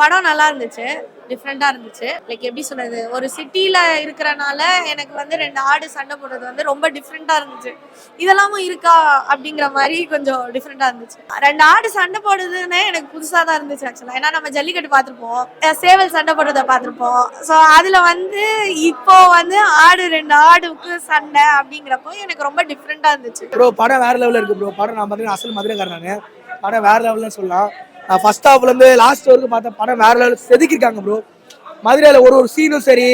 படம் நல்லா இருந்துச்சு. டிஃப்ரெண்டா இருந்துச்சு. லைக் எப்படி சொல்றது? ஒரு சிட்டில இருக்கறனால எனக்கு வந்து 2 ஆடு சண்டை போடுறது வந்து ரொம்ப டிஃப்ரெண்டா இருந்துச்சு. இதெல்லாமும் இருக்கா? அப்படிங்கிற மாரி கொஞ்சம் டிஃப்ரெண்டா இருந்துச்சு. 2 ஆடு சண்டை போடுதுன்னே எனக்கு புதுசா தான் இருந்துச்சு ஆக்சுவலா. ஏன்னா நம்ம ஜல்லிக்கட்டு பார்த்துருப்போம். சேவல் சண்டை போடுறத பார்த்துருப்போம். ஸோ அதுல வந்து இப்போ வந்து 2 ஆடுக்கு சண்டை அப்படிங்கிறப்போ எனக்கு ரொம்ப டிஃப்ரெண்டா இருந்துச்சு. ப்ரோ படம் வேற லெவலில் இருக்கு ப்ரோ. படம் நான் பார்த்தீங்கன்னா அசல் மதுரைக்காரன். படம் வேற லெவல்னு சொல்லலாம். நான் ஃபர்ஸ்ட் ஹாஃப்லேருந்து லாஸ்ட் வரைக்கும் பார்த்த படம் வேற லெவல் செதுக்கிருக்காங்க ப்ரோ. மதுரையில் ஒரு சீனும் சரி,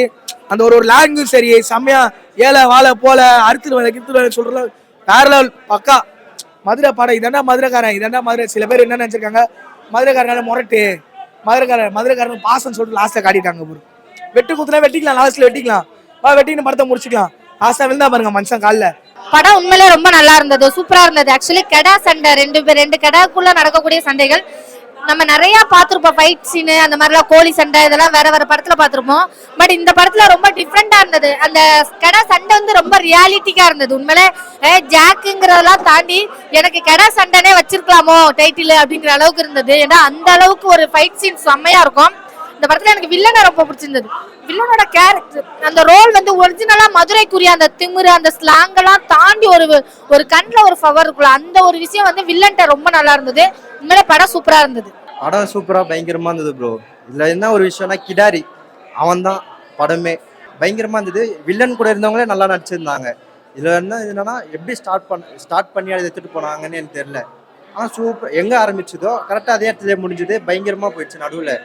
அந்த ஒரு லாங்குவேஜும் சரி, செம்மையா ஏழை வாழை போல அறுத்துடுவேன் கித்துடுவேன் சொல்ற வேற லெவல் பக்கா. மதுரை படம் இதெண்டா மதுரைக்காரன், இதெண்டா மதுரை. சில பேர் என்ன நினைச்சிருக்காங்க, மதுரைக்காரனால முரட்டு, மதுரைக்காரன் பாசம் சொல்லிட்டு லாஸ்ட்ல காட்டிட்டாங்க ப்ரோ. வெட்டு குத்துனா வெட்டிக்கலாம், லாஸ்ட்ல வெட்டிக்கலாம், வெட்டின்னு படத்தை முடிச்சுக்கலாம். லாஸ்டா விழுந்தா பாருங்க மனுஷன் காலில். படம் உண்மையிலே ரொம்ப நல்லா இருந்தது, சூப்பரா இருந்தது. ஆக்சுவலி கெடா சண்டை, ரெண்டு கெடாக்குள்ள நடக்கக்கூடிய சண்டைகள் நம்ம நிறைய பார்த்துருப்போம். ஃபைட் சீனு அந்த மாதிரிலாம், கோழி சண்டை இதெல்லாம் வேற வேற படத்துல பார்த்துருப்போம். பட் இந்த படத்துல ரொம்ப டிஃப்ரெண்டா இருந்தது. அந்த கெடா சண்டை வந்து ரொம்ப ரியாலிட்டிக்கா இருந்தது. உண்மையிலே ஜாக்குங்கிறதெல்லாம் தாண்டி எனக்கு கெடா சண்டைனே வச்சிருக்கலாமோ டைட்டில் அப்படிங்கிற அளவுக்கு இருந்தது. ஏன்னா அந்த அளவுக்கு ஒரு ஃபைட் சீன் செம்மையா இருக்கும். இந்த படத்துல எனக்கு வில்லனை ரொம்ப பிடிச்சிருந்தது. வில்லனோட கேரக்டர், அந்த ரோல் வந்து ஒரிஜினலா மதுரைக்குரிய அந்த திமிரு, அந்த ஸ்லாங் எல்லாம் தாண்டி ஒரு கண்ணுல ஒரு பவர் இருக்குல்ல, அந்த ஒரு விஷயம் வந்து வில்லன்ட்ட ரொம்ப நல்லா இருந்தது. உண்மையில படம் சூப்பரா இருந்தது. படம் சூப்பரா பயங்கரமா இருந்தது ப்ரோ. இதுல என்ன ஒரு விஷயம்னா, கிடாரி அவன் தான் படமே பயங்கரமா இருந்தது. வில்லன் கூட இருந்தவங்களே நல்லா நடிச்சிருந்தாங்க. இதுல என்னன்னா எப்படி ஸ்டார்ட் பண்ணி அதை எடுத்துட்டு போனாங்கன்னு எனக்கு தெரியல. ஆனால் சூப்பர். எங்க ஆரம்பிச்சதோ கரெக்டா அதே இடத்துல முடிஞ்சது. பயங்கரமா போயிடுச்சு. நடுவில்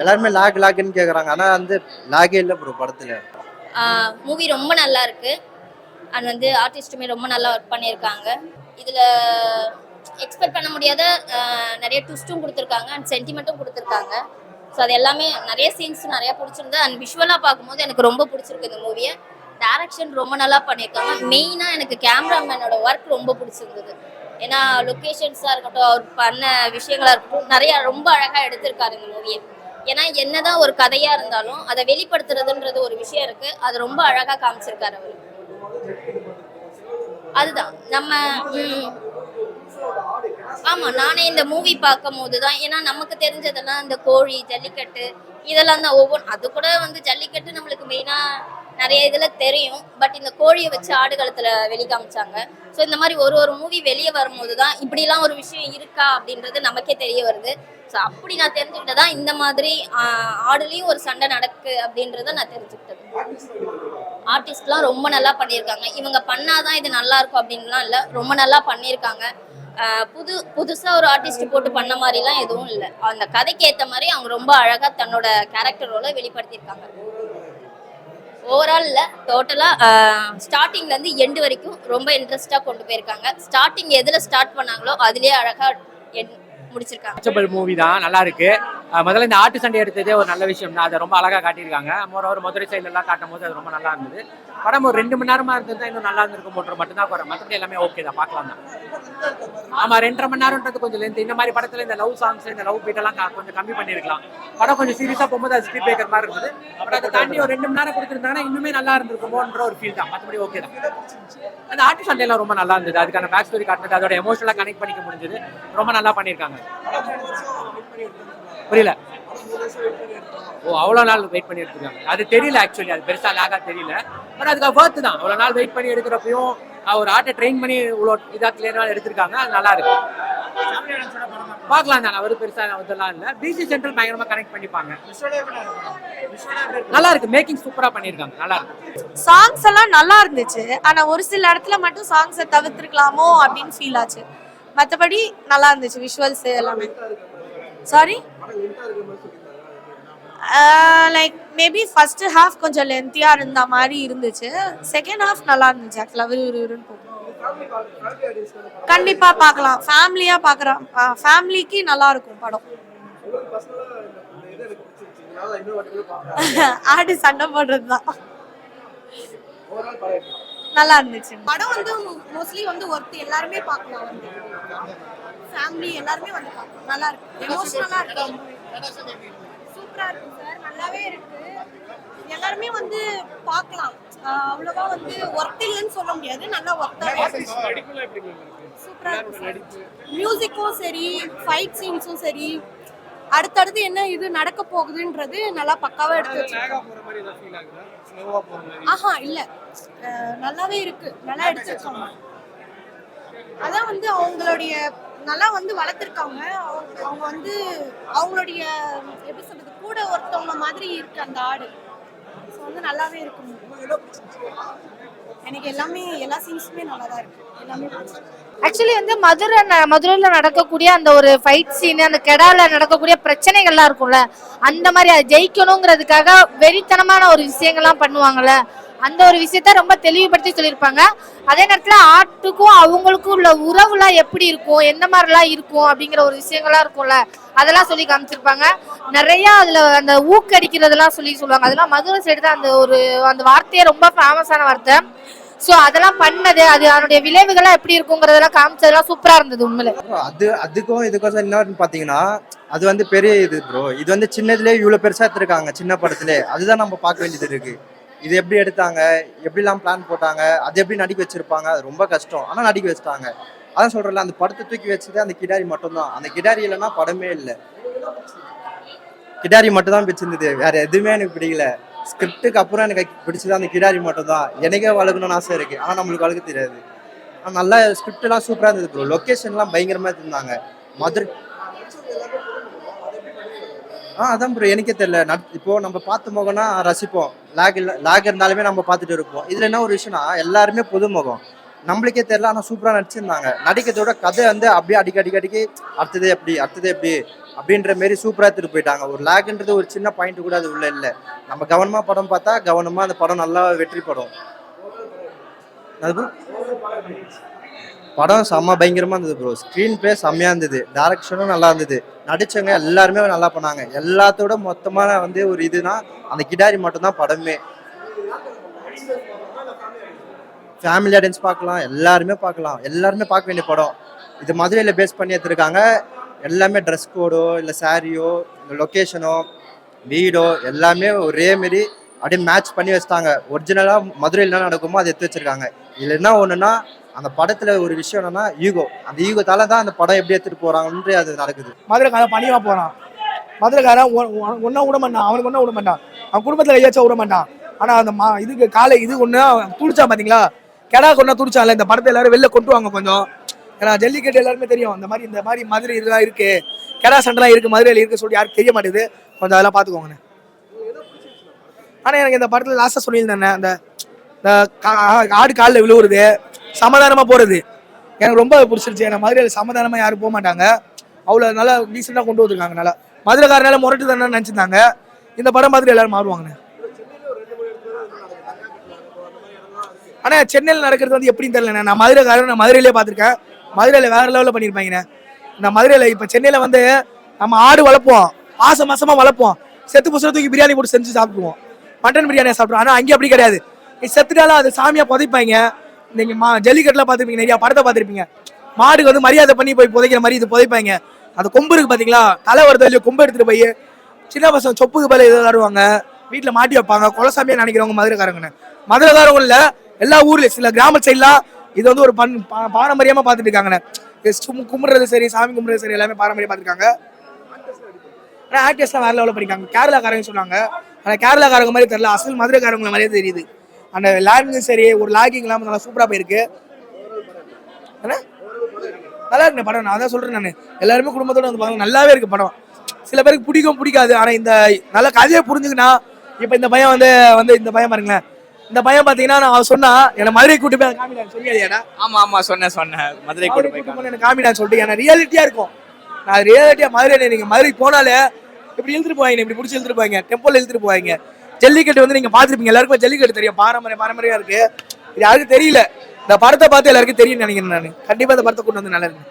எல்லாருமே லாக்னு கேக்குறாங்க, ஆனா வந்து லாகே இல்லை ப்ரோ படத்துல. மூவி ரொம்ப நல்லா இருக்கு. அண்ட் வந்து ஆர்டிஸ்ட்டுமே ரொம்ப நல்லா ஒர்க் பண்ணியிருக்காங்க. இதுல எக்ஸ்பெக்ட் பண்ண முடியாத நிறைய ட்விஸ்ட்டும் கொடுத்துருக்காங்க அண்ட் சென்டிமெண்ட்டும் கொடுத்துருக்காங்க. ஸோ அது எல்லாமே நிறைய சீன்ஸும் நிறைய பிடிச்சிருந்து. அண்ட் விஷுவலாக பார்க்கும்போது எனக்கு ரொம்ப பிடிச்சிருக்கு இந்த மூவியை. டைரக்ஷன் ரொம்ப நல்லா பண்ணியிருக்காங்க. மெயினாக எனக்கு கேமராமேனோட ஒர்க் ரொம்ப பிடிச்சிருந்தது. ஏன்னா லொக்கேஷன்ஸாக இருக்கட்டும், அவர் பண்ண விஷயங்களாக இருக்கட்டும், நிறையா ரொம்ப அழகாக எடுத்திருக்காரு இந்த மூவியை. ஏன்னா என்னதான் ஒரு கதையாக இருந்தாலும் அதை வெளிப்படுத்துறதுன்றது ஒரு விஷயம் இருக்கு. அது ரொம்ப அழகாக காமிச்சிருக்காரு அவர். அதுதான் நம்ம ஆமா, நானே இந்த மூவி பார்க்கும் போதுதான், ஏன்னா நமக்கு தெரிஞ்சதெல்லாம் இந்த கோழி ஜல்லிக்கட்டு இதெல்லாம் தான். அது கூட வந்து ஜல்லிக்கட்டு நம்மளுக்கு மெயினா நிறைய இதுல தெரியும். பட் இந்த கோழியை வச்சு ஆடுகளத்துல வெளி காமிச்சாங்க. ஸோ இந்த மாதிரி ஒரு மூவி வெளியே வரும்போது தான் இப்படிலாம் ஒரு விஷயம் இருக்கா அப்படின்றது நமக்கே தெரிய வருது. ஸோ அப்படி நான் தெரிஞ்சுக்கிட்டதான் இந்த மாதிரி ஆடுலேயும் ஒரு சண்டை நடக்கு அப்படின்றத நான் தெரிஞ்சுக்கிட்டது. ஆர்டிஸ்ட்லாம் ரொம்ப நல்லா பண்ணியிருக்காங்க. இவங்க பண்ணாதான் இது நல்லா இருக்கும் அப்படின்லாம் இல்லை, ரொம்ப நல்லா பண்ணியிருக்காங்க. புதுசா ஒரு ஆர்டிஸ்ட் போட்டு பண்ண மாதிரிலாம் எதுவும் இல்லை. அந்த கதைக்கு ஏற்ற மாதிரி அவங்க ரொம்ப அழகா தன்னோட கேரக்டரோட வெளிப்படுத்தியிருக்காங்க. ஓவரால் இல்லை, டோட்டலா ஸ்டார்டிங்ல இருந்து எண்டு வரைக்கும் ரொம்ப இன்ட்ரெஸ்டா கொண்டு போயிருக்காங்க. ஸ்டார்டிங் எதுல ஸ்டார்ட் பண்ணாங்களோ அதுலயே அழகா முடிச்சிருக்காங்க. மூவி தான் நல்லா இருக்கு. முதல்ல இந்த ஆட்டு சண்டை எடுத்ததே ஒரு நல்ல விஷயம் தான். அதை ரொம்ப அழகா காட்டியிருக்காங்க. ஒரு மதுரை சைடுல எல்லாம் காட்டும் போது அது ரொம்ப நல்லா இருந்தது. படம் ஒரு 2 மணி நேரமா இருந்தது இன்னும் நல்லா இருந்திருக்கும். போட்டு மட்டும்தான் குறை, மற்றபடி எல்லாமே ஓகே தான், பார்க்கலாம் தான். ஆமா, 2.5 மணி நேரம்ன்றது கொஞ்சம் லென்த். இந்த மாதிரி படத்துல இந்த லவ் சாங்ஸ், இந்த லவ் பீட் எல்லாம் கொஞ்சம் கம்மி பண்ணிருக்கலாம். படம் கொஞ்சம் சீரியஸா போகும்போது அது ஸ்பீட் பிரேக்கர் மாதிரி இருந்தது. பட் அதை தாண்டி ஒரு 2 மணி நேரம் கொடுத்துருந்தாங்கன்னா இன்னுமே நல்லா இருந்திருக்குமோன்ற ஒரு ஃபீல் தான். மற்றபடி ஓகே தான். அந்த ஆட்டு சண்டை எல்லாம் ரொம்ப நல்லா இருந்தது. அதுக்கான பேக் ஸ்டோரி காட்டினது, அதோட எமோஷனலா கனெக்ட் பண்ணிக்க முடிஞ்சது. ரொம்ப நல்லா பண்ணியிருக்காங்க. புரியல? அவ்வளோ நாள் வெயிட் பண்ணி எடுத்துருக்காங்க. அது தெரியல ஆக்சுவலி, அது பெருசா லாகா தெரியல. பட் அதுக்கு ஒர்த்து தான். அவ்வளோ நாள் வெயிட் பண்ணி எடுக்கிறப்பையும் ஒரு ஆட்டை ட்ரெயின் பண்ணி இவ்வளோ இதாக கிளியராக எடுத்திருக்காங்க. அது நல்லா இருக்கு, பார்க்கலாம் தான். அவர் பெருசா இதெல்லாம் இல்லை. பிசி சென்ட்ரல் பயங்கரமா கனெக்ட் பண்ணிப்பாங்க. நல்லா இருக்கு, மேக்கிங் சூப்பரா பண்ணியிருக்காங்க. நல்லா இருக்கு. சாங்ஸ் எல்லாம் நல்லா இருந்துச்சு. ஆனா ஒரு சில இடத்துல மட்டும் சாங்ஸை தவிர்த்திருக்கலாமோ அப்படின்னு ஃபீல் ஆச்சு. மற்றபடி நல்லா இருந்துச்சு விஷுவல்ஸ் எல்லாமே. Sorry, like maybe first half கொஞ்சம் லென்த்தியா இருந்த மாதிரி இருந்துச்சு. செகண்ட் ஹாஃப் நல்லா இருந்துச்சு. ஆக்சுவலா விறுவிறுன்னு போகும். கண்டிப்பா பார்க்கலாம். ஃபேமிலியா பார்க்குறோம், ஃபேமிலிக்கு நல்லா இருக்கும் படம். ஆடு சண்டை போடுறது தான் நல்லா இருந்துச்சு. படம் வந்து மோஸ்ட்லி வந்து ஒர்த், எல்லாருமே பார்க்கலாம். வந்து ஃபேமிலி எல்லாருமே வந்து பார்க்கலாம். நல்லா இருக்கு, எமோஷனலா இருக்கு, சூப்பரா இருக்கு சார், நல்லாவே இருக்கு. எல்லாருமே வந்து பார்க்கலாம். அவ்வளவா வந்து ஒர்த் இல்லைன்னு சொல்ல முடியாது, நல்லா ஒர்த்தா சூப்பரா இருக்கு. மியூசிக்கும் சரி, ஃபைட் சீன்ஸும் சரி, அடுத்தடுத்து என்ன இது நடக்க போகுதுன்றது நல்லா பக்காவா எடுத்து வச்சிருக்காங்க. ஆஹா இல்ல, நல்லாவே இருக்கு, நல்லா எடுத்துருக்காங்க. அதான் வந்து அவங்களுடைய நல்லா வந்து வளர்த்துருக்காங்க. அவங்க வந்து அவங்களுடைய எப்படி சொல்றது, கூட ஒருத்தவங்க மாதிரி இருக்கு அந்த ஆடு. ஸோ வந்து நல்லாவே இருக்கு. எனக்கு எல்லாமே எல்லா சீன்ஸுமே நல்லா தான் இருக்கு, எல்லாமே பிடிச்சிருக்கு. ஆக்சுவலி வந்து மதுரையில நடக்கக்கூடிய அந்த ஒரு ஃபைட் சீன், அந்த கெடால நடக்கக்கூடிய பிரச்சனைகள்லாம் இருக்கும்ல, அந்த மாதிரி அதை ஜெயிக்கணுங்கிறதுக்காக வெறித்தனமான ஒரு விஷயங்கள்லாம் பண்ணுவாங்கல்ல, அந்த ஒரு விஷயத்த ரொம்ப தெளிவுபடுத்தி சொல்லியிருப்பாங்க. அதே நேரத்துல ஆட்டுக்கும் அவங்களுக்கும் உள்ள உறவுலாம் எப்படி இருக்கும், எந்த மாதிரிலாம் இருக்கும் அப்படிங்கிற ஒரு விஷயங்கள்லாம் இருக்கும்ல, அதெல்லாம் சொல்லி காமிச்சிருப்பாங்க. நிறைய அதுல அந்த ஊக்கடிக்கிறதெல்லாம் சொல்லுவாங்க. அதெல்லாம் மதுரை சைடு தான் அந்த வார்த்தையே ரொம்ப ஃபேமஸான வார்த்தை. ஸோ அதெல்லாம் பண்ணது, அது அதனுடைய விளைவுகள்லாம் எப்படி இருக்குங்கிறதெல்லாம் காமிச்சதெல்லாம் சூப்பரா இருந்தது உண்மையில. அதுக்கும் இதுக்கும் என்னன்னு பாத்தீங்கன்னா, அது வந்து பெரிய இது ப்ரோ. இது வந்து சின்னதுலேயே இவ்வளவு பெருசா எடுத்திருக்காங்க, சின்ன படத்துலேயே. அதுதான் நம்ம பார்க்க வேண்டியது இருக்கு. இது எப்படி எடுத்தாங்க, எப்படிலாம் பிளான் போட்டாங்க, அது எப்படி நடிக்க வச்சிருப்பாங்க, அது ரொம்ப கஷ்டம். ஆனா நடிக்க வச்சிட்டாங்க. அதான் சொல்றேன்ல, அந்த படத்தை தூக்கி வச்சது அந்த கிடாரி மட்டும்தான். அந்த கிடாரி இல்லைன்னா படமே இல்லை. கிடாரி மட்டும் தான் பிடிச்சிருந்தது, வேற எதுவுமே எனக்கு பிடிக்கல. ஸ்கிரிப்டுக்கு அப்புறம் எனக்கு பிடிச்சது அந்த கிடாரி மட்டும் தான். எனக்கே வளர்க்கணும்னு ஆசை இருக்கு, ஆனா நம்மளுக்கு வளர்க்க தெரியாது. ஆனா நல்லா ஸ்கிரிப்ட் எல்லாம் சூப்பரா இருந்தது ப்ரோ. லொகேஷன்லாம் பயங்கரமா இருந்தாங்க. மதுரை அதான் ப்ரோ, எனக்கே தெரியல. இப்போ நம்ம பார்த்த முகம்னா ரசிப்போம், லாக் இருந்தாலுமே நம்ம பார்த்துட்டு இருப்போம். இதுல என்ன ஒரு விஷயம்னா, எல்லாருமே புது முகம், நம்மளுக்கே தெரியல. ஆனா சூப்பரா நடிச்சிருந்தாங்க. நடிக்கிறதோட கதை வந்து அப்படியே அடிக்கடி அடுத்தது எப்படி அப்படின்ற மாரி சூப்பரா எடுத்துட்டு போயிட்டாங்க. ஒரு லாக்ன்றது ஒரு சின்ன பாயிண்ட் கூட அது உள்ள இல்லை. நம்ம கவனமா படம் பார்த்தா கவனமா அந்த படம் நல்லா வெற்றி படம். படம் செம்ம பயங்கரமா இருந்தது ப்ரோ. ஸ்க்ரீன் பிளே செம்மையா இருந்தது, டைரக்ஷனும் நல்லா இருந்தது, நடிச்சவங்க எல்லாருமே நல்லா பண்ணாங்க. எல்லாத்தோட மொத்தமான வந்து ஒரு இதுனா அந்த கிடாரி மட்டும்தான் படமே. ஃபேமிலி ஆடியன்ஸ் பார்க்கலாம், எல்லாருமே பார்க்க வேண்டிய படம். இது மதுரையில் பேஸ் பண்ணி எடுத்துருக்காங்க. எல்லாமே ட்ரெஸ் கோடோ இல்லை சாரியோ இல்லை லொக்கேஷனோ வீடோ எல்லாமே ஒரே மாரி அப்படியே மேட்ச் பண்ணி வச்சுட்டாங்க. ஒரிஜினலாக மதுரையில் என்ன நடக்குமோ அதை எடுத்து வச்சிருக்காங்க. இதில் என்ன ஒன்றுனா, அந்த படத்தில் ஒரு விஷயம் என்னன்னா ஈகோ. அந்த ஈகோத்தால தான் அந்த படம் எப்படி எடுத்துகிட்டு போகிறாங்கன்ட்டு அது நடக்குது. மதுரைக்காரன் பணியாக போகிறான், மதுரைக்காரன் ஒன்றா விட மாட்டான், அவனுக்கு ஒன்றா விட மாட்டான், அவன் குடும்பத்தில் ஐயாச்சும் விட மாட்டான். ஆனால் அந்த இதுக்கு காலை இது ஒன்று துடிச்சான் பார்த்தீங்களா, கெடா கொண்டா துடிச்சான்ல. இந்த படத்தை எல்லாரும் வெளில கொண்டு வாங்க கொஞ்சம். ஏன்னா ஜல்லிக்கட்டு எல்லாருமே தெரியும், இந்த மாதிரி மதுரை இதெல்லாம் இருக்கு, கெடா சண்டைலாம் இருக்கு, மதுரையில் இருக்கு சொல்லிட்டு யாருக்கு தெரிய மாட்டேங்குது. கொஞ்சம் அதெல்லாம் பார்த்துக்கோங்கண்ணே. ஆனால் எனக்கு இந்த படத்தில் லாஸ்ட்டாக சொல்லியிருந்தேண்ணே, அந்த ஆடு காலில் விழுவுறது, சமாதானமாக போகிறது எனக்கு ரொம்ப பிடிச்சிருச்சு. ஏன்னா மதுரையில் சமாதானமாக யாரும் போக மாட்டாங்க, அவ்வளோ நல்லா டீசெண்டாக கொண்டு வந்துருக்காங்க. நல்லா மதுரைக்காரனால முரட்டு தானே நினச்சிருந்தாங்க. இந்த படம் மாதிரி எல்லாரும் மாறுவாங்கண்ணே. ஆனால் சென்னையில் நடக்கிறது வந்து எப்படின்னு தெரியலண்ணே. நான் மதுரையிலே பார்த்துருக்கேன். மதுரையில் வேற லெவலில் பண்ணியிருப்பாங்கண்ணே. இந்த மதுரையில் இப்போ சென்னையில் வந்து நம்ம ஆடு வளர்ப்போம், மாசமாக வளர்ப்போம், செத்து புதுசாக தூக்கி பிரியாணி போட்டு செஞ்சு சாப்பிடுவோம், மட்டன் பிரியாணியை சாப்பிடுவோம். ஆனால் அங்கே அப்படி கிடையாது. செத்துட்டாலும் அது சாமியாக புதைப்பாங்க. நீங்கள் ஜல்லிக்கட்டுலாம் பார்த்துருப்பீங்க, நிறையா படத்தை பார்த்துருப்பீங்க. மாடுக்கு வந்து மரியாதை பண்ணி போய் புதைக்கிற மாதிரி இது புதைப்பாங்க. அந்த கொம்பு இருக்கு பார்த்தீங்களா, தலை வருது இல்லையோ, கொம்பு எடுத்துகிட்டு போய் சின்ன பசங்க சொப்புக்கு பல இது தருவாங்க, வீட்டில் மாட்டி வைப்பாங்க. குலசாமியாக நினைக்கிறவங்க மதுரைக்காரங்கண்ணே. மதுரைக்காரங்க இல்லை, எல்லா ஊர்லேயும் சில கிராம சைட்லாம் இது வந்து ஒரு பாரம்பரியமாக பார்த்துட்டு இருக்காங்கண்ணே. கும்பிட்றது சரி, சாமி கும்பிட்றது சரி, எல்லாமே பாரம்பரியம் பார்த்துருக்காங்க. ஆனால் ஆக்டர்ஸ்லாம் வேற லெவலில் பண்ணியிருக்காங்க. கேரளாக்காரங்க சொன்னாங்க, ஆனால் கேரளாக்காரங்க மாதிரி தெரியல, அசல் மதுரைக்காரங்களை மாதிரியே தெரியுது. அந்த லேண்டிங்கும் சரி, ஒரு லாகிங்லாம் நல்லா சூப்பராக போயிருக்கு. நல்லா இருக்கு படம். நான் தான் சொல்கிறேன், நான் எல்லாருமே குடும்பத்தோடு வந்து பாருங்க, நல்லாவே இருக்கு படம். சில பேருக்கு பிடிக்காது. ஆனால் இந்த நல்ல கதையை புரிஞ்சுக்கினா, இப்போ இந்த பையன் வந்து இந்த பையன் பாருங்களேன், இந்த பையன் பார்த்தீங்கன்னா நான் சொன்னா என்னை மதுரை கூட்டு போய் காமிடான்னு சொல்லியாடா. ஆமாம் சொன்னேன் மதுரை கூட்டு போய் எனக்கு காமிடான்னு சொல்லிட்டு எனக்கு ரியாலிட்டியாக இருக்கும். நான் ரியாலிட்டியாக மதுரை, நீங்கள் மதுரைக்கு போனாலே இப்படி இழுத்துட்டு போவாங்க, இப்படி பிடிச்சி இழுத்துட்டு போவாங்க, டெம்போல இழுத்துட்டு போவாங்க. ஜல்லிக்கட்டு வந்து நீங்கள் பார்த்துருப்பீங்க, எல்லாருக்கும் ஜல்லிக்கட்டு தெரியும், பாரம்பரியம் இருக்கு. இது யாருக்கும் தெரியல. இந்த படத்தை பார்த்து எல்லாருக்கும் தெரியும்னு நினைக்கிறேன். நான் கண்டிப்பாக இந்த படத்தை கொண்டு வந்து நல்லா இருக்கு.